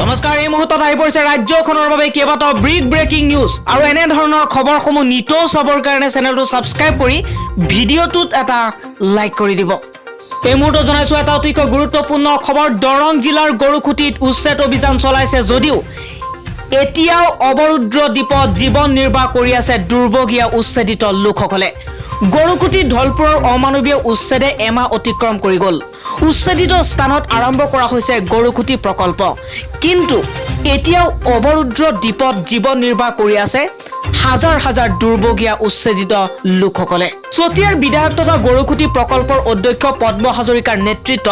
নমস্কাৰ এই মুহূৰ্তত আহি পৰিছে ৰাজ্যখনৰ বাবে কেইবাটাও ব্ৰেকিং নিউজ আৰু এনে ধৰণৰ খবৰসমূহ নিতৌ চাবৰ কাৰণে চেনেলটো সাবস্ক্ৰাইব কৰি ভিডিঅ'টোত এটা লাইক কৰি দিব। এই মুহূৰ্তত জনাইছো এটা অতিকৈ গুৰুত্বপূৰ্ণ খবৰ। দৰং জিলাৰ গৰুখুটিত উচ্ছেদ অভিযান চলাইছে যদিও এতিয়াও অৱৰুদ্ৰ দ্বীপত জীৱন নিৰ্বাহ কৰি আছে দুৰ্ভগীয়া উচ্ছেদিত লোকসকলে। গৰুখুটি ধলপুৰৰ অমানৱীয় উচ্ছেদে এমাহ অতিক্ৰম কৰি গ'ল। উচ্ছেদিত স্থানত আৰম্ভ কৰা হৈছে গৰুখুটি প্ৰকল্প, কিন্তু এতিয়াও অৱৰুদ্ৰ দ্বীপত জীৱন নিৰ্বাহ কৰি আছে হাজাৰ হাজাৰ দুৰ্ভগীয়া উচ্ছেদিত লোকসকলে। চতিয়াৰ বিধায়ক তথা গৰুখুটি প্ৰকল্পৰ অধ্যক্ষ পদ্ম হাজৰিকাৰ নেতৃত্ব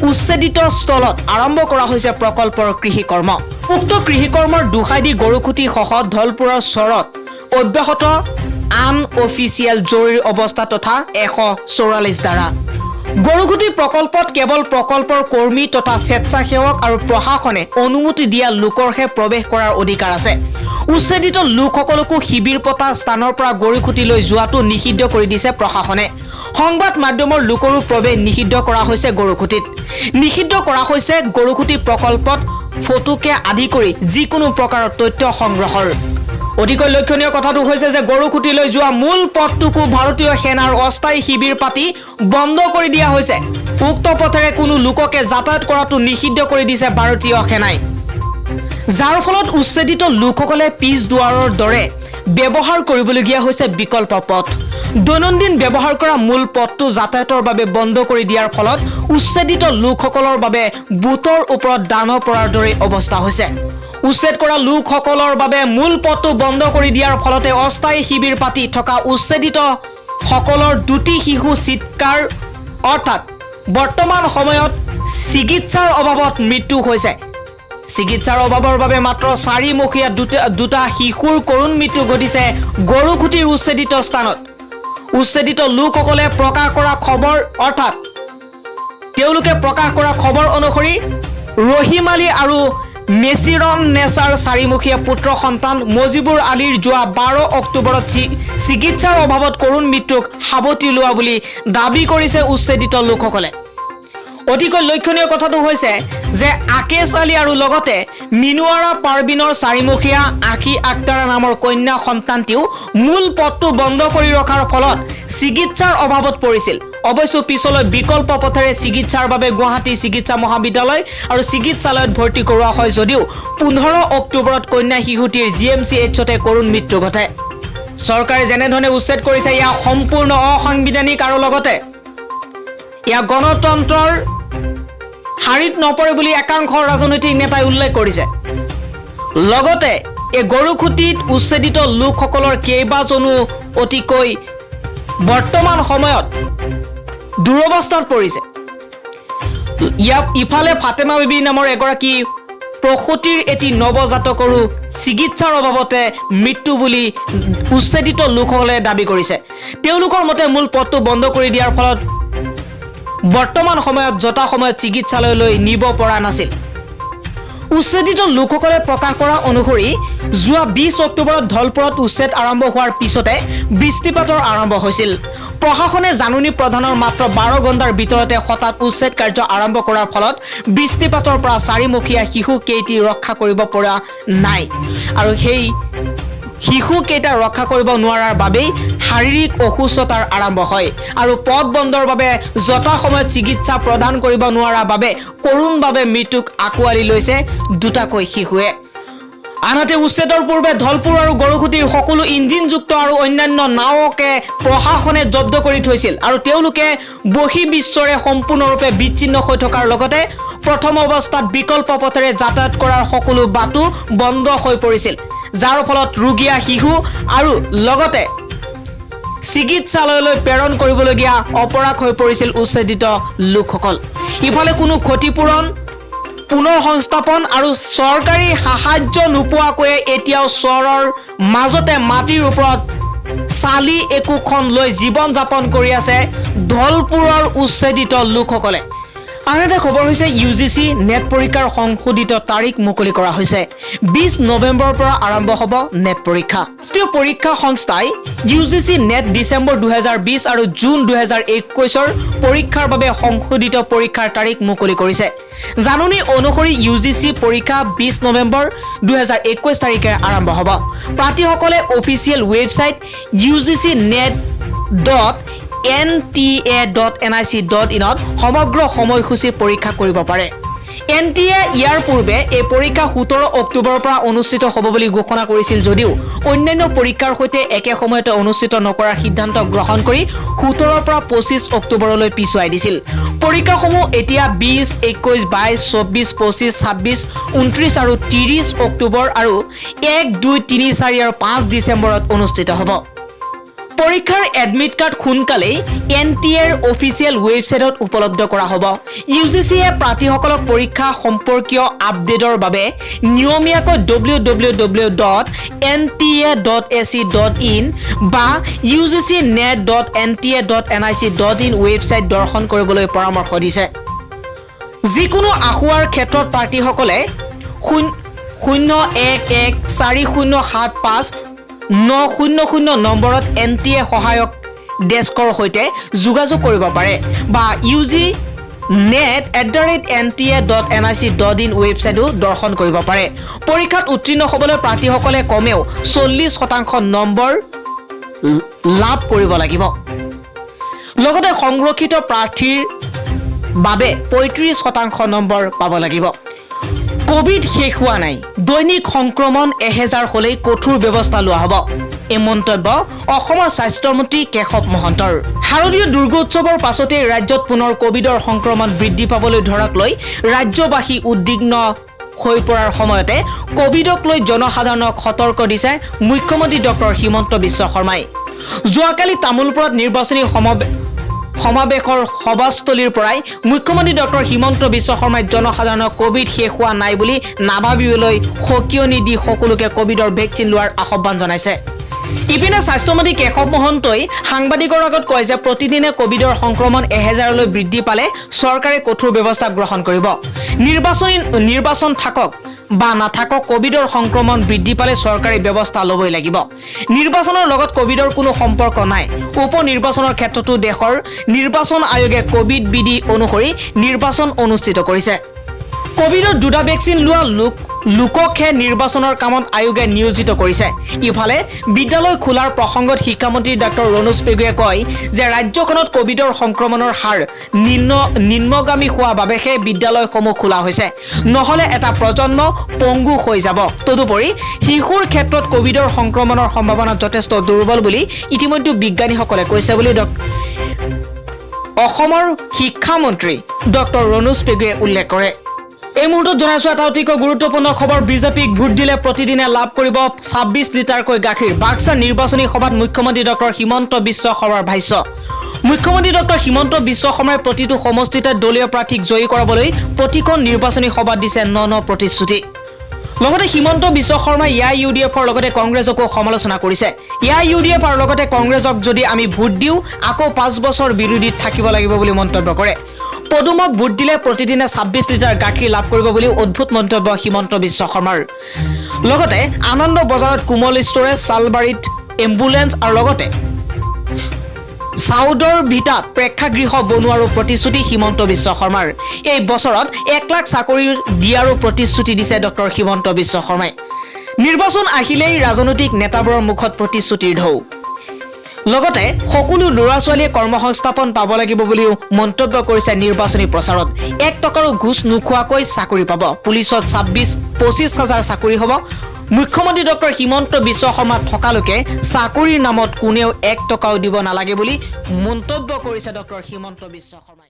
উচ্ছেদিত স্থলত আৰম্ভ কৰা হৈছে প্ৰকল্পৰ কৃষিকৰ্ম। উক্ত কৃষিকৰ্মৰ দোহাই দি গৰুখুটি সহ ধলপুৰৰ চৰত অব্যাহত আন অফিচিয়েল জৰুৰী অৱস্থা তথা 144 ধাৰা। গৰুখুটি প্ৰকল্পত কেৱল প্ৰকল্পৰ কৰ্মী তথা স্বেচ্ছাসেৱক আৰু প্ৰশাসনে অনুমতি দিয়া লোকৰহে প্ৰৱেশ কৰাৰ অধিকাৰ আছে। উচ্ছেদিত লোকসকলকো শিবিৰ পতা স্থানৰ পৰা গৰুখুটিলৈ যোৱাটো নিষিদ্ধ কৰি দিছে প্ৰশাসনে। সংবাদ মাধ্যমৰ লোকৰো প্ৰৱেশ নিষিদ্ধ কৰা হৈছে গৰুখুটিত। নিষিদ্ধ কৰা হৈছে গৰুখুটি প্ৰকল্পত ফটোকে আদি কৰি যিকোনো প্ৰকাৰৰ তথ্য সংগ্ৰহৰ। অধিকৈ লক্ষণীয় কথাটো হৈছে যে গৰুখুটিলৈ যোৱা মূল পথটোকো ভাৰতীয় সেনাৰ অস্থায়ী শিবিৰ পাতি বন্ধ কৰি দিয়া হৈছে। উক্ত পথেৰে কোনো লোককে যাতায়াত কৰাটো নিষিদ্ধ কৰি দিছে ভাৰতীয় সেনাই, যাৰ ফলত উচ্ছেদিত লোকসকলে পিছ দুৱাৰৰ দৰে ব্যৱহাৰ কৰিবলগীয়া হৈছে বিকল্প পথ। দৈনন্দিন ব্যৱহাৰ কৰা মূল পথটো যাতায়াতৰ বাবে বন্ধ কৰি দিয়াৰ ফলত উচ্ছেদিত লোকসকলৰ বাবে বুটৰ ওপৰত দান পৰাৰ দৰে অৱস্থা হৈছে। উচ্ছেদ কৰা লোকসকলৰ বাবে মূল পথটো বন্ধ কৰি দিয়াৰ ফলতে অস্থায়ী শিবিৰ পাতি থকা উচ্ছেদিত সকলৰ দুটি শিশু চিৎকাৰ অৰ্থাৎ বৰ্তমান সময়ত চিকিৎসাৰ অভাৱত মৃত্যু হৈছে। চিকিৎসাৰ অভাৱৰ বাবে মাত্ৰ 4মহীয়া দুটা শিশুৰ কৰুণ মৃত্যু ঘটিছে গৰুখুটিৰ উচ্ছেদিত স্থানত। উচ্ছেদিত লোকসকলে প্ৰকাশ কৰা খবৰ অৰ্থাৎ তেওঁলোকে প্ৰকাশ কৰা খবৰ অনুসৰি ৰহিম আলী আৰু মেচিৰন নেচাৰ 4মহীয়া পুত্ৰ সন্তান মজিবুৰ আলীৰ যোৱা 12 অক্টোবৰত চিকিৎসাৰ অভাৱত কৰুণ মৃত্যুক সাৱটি লোৱা বুলি দাবী কৰিছে উচ্ছেদিত লোকসকলে। অধিকৈ লক্ষণীয় কথাটো হৈছে যে আকেশ আলী আৰু লগতে মিনুৱাৰা পাৰবিনৰ 4মহীয়া আখি আক্তাৰা নামৰ কন্যা সন্তানটিও মূল পথটো বন্ধ কৰি ৰখাৰ ফলত চিকিৎসাৰ অভাৱত পৰিছিল। অৱশ্যে পিছলৈ বিকল্প পথেৰে চিকিৎসাৰ বাবে গুৱাহাটী চিকিৎসা মহাবিদ্যালয় আৰু চিকিৎসালয়ত ভৰ্তি কৰোৱা হয় যদিও 15 অক্টোবৰত কন্যা শিশুটিৰ GMCHতে কৰুণ মৃত্যু ঘটে। চৰকাৰে যেনেধৰণে উচ্ছেদ কৰিছে ইয়া সম্পূৰ্ণ অসাংবিধানিক আৰু লগতে ইয়া গণতন্ত্ৰৰ হাৰিত নপৰে বুলি একাংশ ৰাজনৈতিক নেতাই উল্লেখ কৰিছে। লগতে এই গৰুখুটিত উচ্ছেদিত লোকসকলৰ কেইবাজনো অতিকৈ বৰ্তমান সময়ত দুৰৱস্থাত পৰিছে। ইফালে ফাতেমা বিবি নামৰ এগৰাকী প্ৰসূতিৰ এটি নৱজাতকৰো চিকিৎসাৰ অভাৱতে মৃত্যু বুলি উচ্ছেদিত লোকসকলে দাবী কৰিছে। তেওঁলোকৰ মতে মূল পথটো বন্ধ কৰি দিয়াৰ ফলত বৰ্তমান সময়ত যথা সময়ত চিকিৎসালয়লৈ নিব পৰা নাছিল। উচ্ছেদিত লোকসকলে প্ৰকাশ কৰা অনুসৰি যোৱা 20 অক্টোবৰত ধলপুৰত উচ্ছেদ আৰম্ভ হোৱাৰ পিছতে বৃষ্টিপাতৰ আৰম্ভ হৈছিল। প্ৰশাসনে জাননী প্ৰদানৰ মাত্ৰ 12 ঘণ্টাৰ ভিতৰতে হঠাৎ উচ্ছেদ কাৰ্য আৰম্ভ কৰাৰ ফলত বৃষ্টিপাতৰ পৰা 4মহীয়া শিশু কেইটি ৰক্ষা কৰিব পৰা নাই আৰু সেই শিশু কেইটা ৰক্ষা কৰিব নোৱাৰাৰ বাবেই শাৰীৰিক অসুস্থতাৰ আৰম্ভ হয় আৰু পথ বন্ধৰ বাবে যথা সময়ত চিকিৎসা প্ৰদান কৰিব নোৱাৰাৰ বাবে কৰুণভাৱে মৃত্যুক আঁকোৱালি লৈছে দুটাকৈ শিশুৱে। আনহাতে উচ্ছেদৰ পূৰ্বে ধলপুৰ আৰু গৰুখুটিৰ সকলো ইঞ্জিনযুক্ত আৰু অন্যান্য নাওকে প্ৰশাসনে জব্দ কৰি থৈছিল আৰু তেওঁলোকে বহিৰ্বিশ্বৰে সম্পূৰ্ণৰূপে বিচ্ছিন্ন হৈ থকাৰ লগতে প্ৰথম অৱস্থাত বিকল্প পথেৰে যাতায়াত কৰাৰ সকলো বাটো বন্ধ হৈ পৰিছিল, যাৰ ফলত ৰোগীয়া শিশু আৰু লগতে চিকিৎসালয়লৈ প্ৰেৰণ কৰিবলগীয়া অপৰাগ হৈ পৰিছিল উচ্ছেদিত লোকসকল। ইফালে কোনো ক্ষতিপূৰণ পুনৰ সংস্থাপন আৰু চৰকাৰী সাহায্য নোপোৱাকৈ এতিয়াও চৰৰ মাজতে মাটিৰ ওপৰত চালি একোখন লৈ জীৱন যাপন কৰি আছে ধলপুৰৰ উচ্ছেদিত লোকসকলে। আন এটা খবৰ হৈছে UGC নেট পৰীক্ষাৰ সংশোধিত তাৰিখ মুকলি কৰা হৈছে 20 নৱেম্বৰৰ পৰা আৰম্ভ হ'ব নেট পৰীক্ষা ৰাষ্ট্ৰীয় পৰীক্ষা সংস্থাই UGC নেট ডিসেম্বৰ 2020 আৰু জুন 2021ৰ পৰীক্ষাৰ বাবে সংশোধিত পৰীক্ষাৰ তাৰিখ মুকলি কৰিছে জাননী অনুসৰি UGC পৰীক্ষা 20 নৱেম্বৰ 2021 তাৰিখে আৰম্ভ হ'ব প্ৰাৰ্থীসকলে অফিচিয়েল ৱেবছাইট ugcnet.nta.nic.in সমগ্ৰ সময়সূচী পৰীক্ষা কৰিব পাৰে NTA ইয়াৰ পূৰ্বে এই পৰীক্ষা 17 অক্টোবৰৰ পৰা অনুষ্ঠিত হ'ব বুলি ঘোষণা কৰিছিল যদিও অন্যান্য পৰীক্ষাৰ সৈতে একে সময়তে অনুষ্ঠিত নকৰাৰ সিদ্ধান্ত গ্ৰহণ কৰি 17 পৰা 25 অক্টোবৰলৈ পিছুৱাই দিছিল পৰীক্ষাসমূহ এতিয়া 20 21 22 24 25 26 29 আৰু 30 অক্টোবৰ আৰু 1 2 3 4 আৰু 5 ডিসেম্বৰত অনুষ্ঠিত হ'ব পৰীক্ষাৰ এডমিট কাৰ্ড খুনকালে NTAৰ অফিচিয়েল ৱেবছাইটত উপলব্ধ কৰা হ'ব UGCয়ে প্ৰাৰ্থীসকলক পৰীক্ষা সম্পৰ্কীয় আপডেটৰ বাবে নিয়মীয়াকৈ www.nta.ac.in বা ugcnet.nta.nic.in ৱেবছাইট দৰ্শন কৰিবলৈ পৰামৰ্শ দিছে যিকোনো আখুৱাৰ ক্ষেত্ৰত প্ৰাৰ্থীসকলে 0114075 900 নম্বৰত NTA সহায়ক ডেস্কৰ সৈতে যোগাযোগ কৰিব পাৰে বা ugcnet@nta.nic.in ৱেবছাইটো দৰ্শন কৰিব পাৰে পৰীক্ষাত উত্তীৰ্ণ হ'বলৈ প্ৰাৰ্থীসকলে কমেও 40% নম্বৰ লাভ কৰিব লাগিব লগতে সংৰক্ষিত প্ৰাৰ্থীৰ বাবে 35% নম্বৰ পাব লাগিব কোভিড শেষ হোৱা নাই দৈনিক সংক্ৰমণ 1000 হলেই কঠোৰ ব্যৱস্থা লোৱা হ'ব এই মন্তব্য অসমৰ স্বাস্থ্য মন্ত্ৰী কেশৱ মহন্তৰ শাৰদীয় দুৰ্গোৎসৱৰ পাছতে ৰাজ্যত পুনৰ কোভিডৰ সংক্ৰমণ বৃদ্ধি পাবলৈ ধৰাক লৈ ৰাজ্যবাসী উদ্বিগ্ন হৈ পৰাৰ সময়তে কোভিডক লৈ জনসাধাৰণক সতৰ্ক দিছে মুখ্যমন্ত্ৰী ডক্টৰ হিমন্ত বিশ্ব শৰ্মাই যোৱাকালি তামুলপুৰত নিৰ্বাচনী সমাবেশৰ সভাস্থলীৰ পৰাই মুখ্যমন্ত্ৰী ডক্টৰ হিমন্ত বিশ্ব শৰ্মাই জনসাধাৰণক কোভিড শেষ হোৱা নাই বুলি নাভাবিবলৈ সকিয়নি দি সকলোকে কোভিডৰ ভেকচিন লোৱাৰ আহ্বান জনাইছে ইপিনে স্বাস্থ্যমন্ত্ৰী কেশৱ মহন্তই সাংবাদিকৰ আগত কয় যে প্ৰতিদিনে কোভিডৰ সংক্ৰমণ 1000লৈ বৃদ্ধি পালে চৰকাৰে কঠোৰ ব্যৱস্থা গ্ৰহণ কৰিব নিৰ্বাচন থাকক বা নাথাকক কোভিডৰ সংক্ৰমণ বৃদ্ধি পালে চৰকাৰে ব্যৱস্থা ল'বই লাগিব নিৰ্বাচনৰ লগত কোভিডৰ কোনো সম্পৰ্ক নাই উপনিৰ্বাচনৰ ক্ষেত্ৰতো দেশৰ নিৰ্বাচন আয়োগে কোভিড বিধি অনুসৰি নিৰ্বাচন অনুষ্ঠিত কৰিছে কোভিডৰ দুটা ভেকচিন লোৱা লোককহে নিৰ্বাচনৰ কামত আয়োগে নিয়োজিত কৰিছে ইফালে বিদ্যালয় খোলাৰ প্ৰসংগত শিক্ষামন্ত্ৰী ডক্টৰ ৰণোজ পেগুৱে কয় যে ৰাজ্যখনত কোভিডৰ সংক্ৰমণৰ হাৰ নিম্নগামী হোৱা বাবেহে বিদ্যালয়সমূহ খোলা হৈছে নহলে এটা প্ৰজন্ম পংগু হৈ যাব তদুপৰি শিশুৰ ক্ষেত্ৰত কোভিডৰ সংক্ৰমণৰ সম্ভাৱনা যথেষ্ট দুৰ্বল বুলি ইতিমধ্যে বিজ্ঞানীসকলে কৈছে বুলি অসমৰ শিক্ষামন্ত্ৰী ডক্টৰ ৰণোজ পেগুৱে উল্লেখ কৰে এই মুহূৰ্তত জনাইছো এটা অতি গুৰুত্বপূৰ্ণ খবৰ বিজেপিক ভোট দিলে প্ৰতিদিনে লাভ কৰিব 26 লিটাৰকৈ গাখীৰ বাক্সা নিৰ্বাচনী সভাত মুখ্যমন্ত্ৰী ডক্টৰ হিমন্ত বিশ্ব শৰ্মাৰ ভাষ্য মুখ্যমন্ত্ৰী ডক্টৰ হিমন্ত বিশ্ব শৰ্মাই প্ৰতিটো সমষ্টিতে দলীয় প্ৰাৰ্থীক জয়ী কৰাবলৈ প্ৰতিখন নিৰ্বাচনী সভাত দিছে ন প্ৰতিশ্ৰুতি লগতে হিমন্ত বিশ্ব শৰ্মাই UDFৰ লগতে কংগ্ৰেছকো সমালোচনা কৰিছে UDF আৰু লগতে কংগ্ৰেছক যদি আমি ভোট দিওঁ আকৌ 5 বছৰ বিৰোধীত থাকিব লাগিব বুলি মন্তব্য কৰে পদুমক ভোট দিলে প্ৰতিদিনে 26 লিটাৰ গাখীৰ লাভ কৰিব বুলি অদ্ভুত মন্তব্য হিমন্ত বিশ্ব শৰ্মাৰ লগতে আনন্দ বজাৰত কোমল ষ্টৰেজ সালবাৰীত এম্বুলেন্স আৰু লগতে সাউদৰ ভিটাত প্ৰেক্ষাগৃহ বনোৱাৰো প্ৰতিশ্ৰুতি হিমন্ত বিশ্ব শৰ্মাৰ এই বছৰত 1 লাখ চাকৰি দিয়াৰো প্ৰতিশ্ৰুতি দিছে ডক্টৰ হিমন্ত বিশ্ব শৰ্মাই নিৰ্বাচন আহিলেই ৰাজনৈতিক নেতাবোৰৰ মুখত প্ৰতিশ্ৰুতিৰ ঢৌ লগতে সকলো ল'ৰা ছোৱালীয়ে কৰ্মসংস্থাপন পাব লাগিব বুলিও মন্তব্য কৰিছে নিৰ্বাচনী প্ৰচাৰত 1 টকাৰো ঘুষ নোখোৱাকৈ চাকৰি পাব পুলিচত 25,000 চাকৰি হ'ব মুখ্যমন্ত্ৰী ডক্টৰ হিমন্ত বিশ্ব শৰ্মা থকালৈকে চাকৰিৰ নামত কোনেও 1 টকাও দিব নালাগে বুলি মন্তব্য কৰিছে ডক্টৰ হিমন্ত বিশ্ব শৰ্মাই